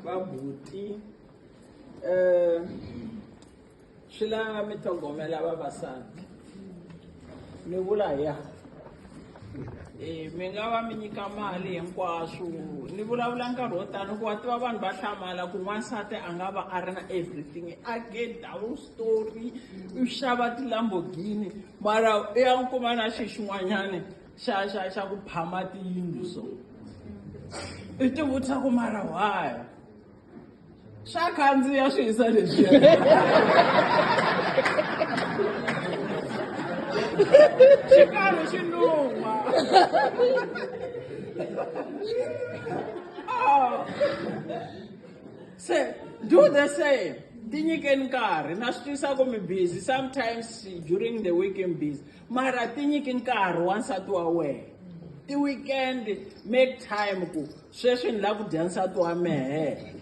Babuti Shila mitongomela vavasati ni vula ya mi nga va mi nyika mali hinkwaswo ni vulavula nkarhi wo tani ku tiva vanhu va hlamala ku n'wansati a nga va a ri na everything a get down story u xava ti-Lamborghini mara i ya n'wi kuma na xi xin'wanyani xa ku phama tiyindlu so i ti vutisa ku mara why swa khandziya swi yisa leswiya Chicago Chinuma. Oh. Say, do the same. Tinyike nkarhi na swi twisa ku mi busy sometimes during the weekend busy. Mara tinyike nkarhi wansati wa wena. Ti weekend make time ku sweswi ni la ku dya nsati wa mehe.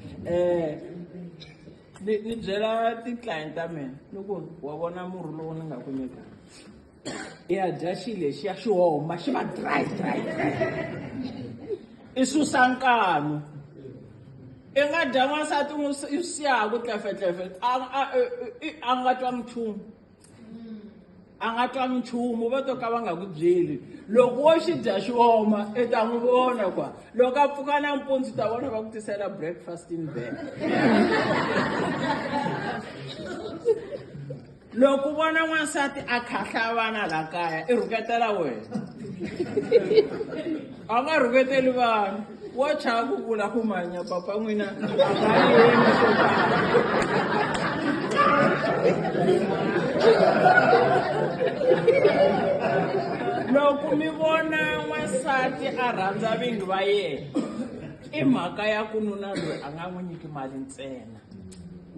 Ni byela ti-client ta mina loko wa vona murhi lowu ni nga ku nyika. Ya dya xilo lexiya xi homa xi va dry i susa nkanu i nga dya n'wansati i siyaku tlefetlefe a nga twangi nchumu a nga twangi nchumu va to ka va nga ku byeli loko wo xi dya xi homa i ta n'wi vona kwa loko a pfuka nampundzu ta vona va ku tisela breakfast in bed loko vona n'wansati a khahla vana la kaya i rhuketela wena a nga rhuketeli vanhu wo chava ku vula ku manya papa n'wina a nga yemi swo tala loko mi vona n'wansati a rhandza vingi va yena i mhaka ya ku nuna loyi a nga n'wi nyiki mali ntsena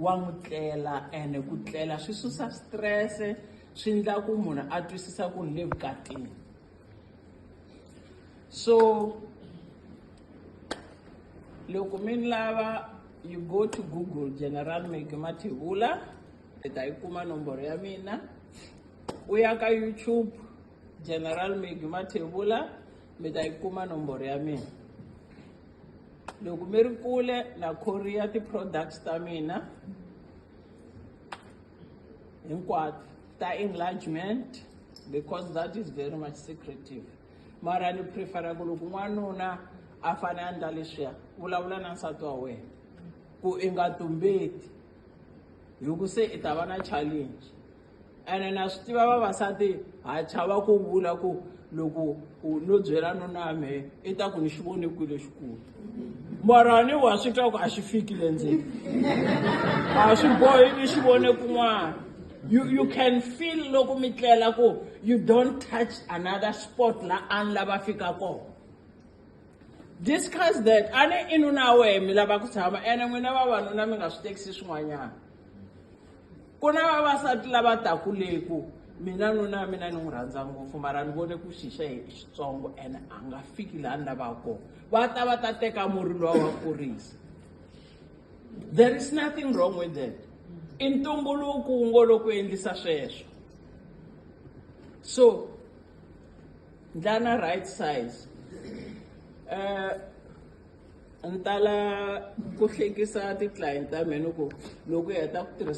wa n'wi tlela ene ku tlela swi susa stress swi endla ku munhu a twisisa ku ni le vukatini so loko mi lava you go to Google General Mathebula i ta yi kuma nomboro ya mina u ya ka YouTube General Mathebula mi ta yi kuma nomboro ya mina loko mi ri kule na Korea ti-products ta mina hinkwato ta enlargement because that is very much secretive mara ni prefera ku loko n'wanuna a fane a ndla leswiya vulavula na nsati wa wena ku i nga tumbeti hi ku se i ta va na challenge ene na swi tiva vavasati ha chava ku vula ku loko no byela nuna mehe i ta ku ni xi vone kwile xikulu mara ni wa swi twa ku a xi fikile ndzeni a swi bohi ni xi vone kun'wana you can feel loko mi tlela ku you don't touch another spot la an lava fika kona discuss that ane i nuna wehe mi lava ku tshama ene n'wina vavanuna mi nga swi tekisi swin'wanyana ku na vavasati lava taku leku mina nuna mina ni n'wi rhandza ngopfu mara ni vone ku xixa hi xitsongo ene a nga fiki laha ni lavaka kona va ta teka murhi lowa wa kurisa there is nothing wrong with that i ntumbuluko wu ngo loko endlisa sweswo so ndlana right size ni tala ku hlekisa ti-client ta mina ku loko hi heta ku tirhisa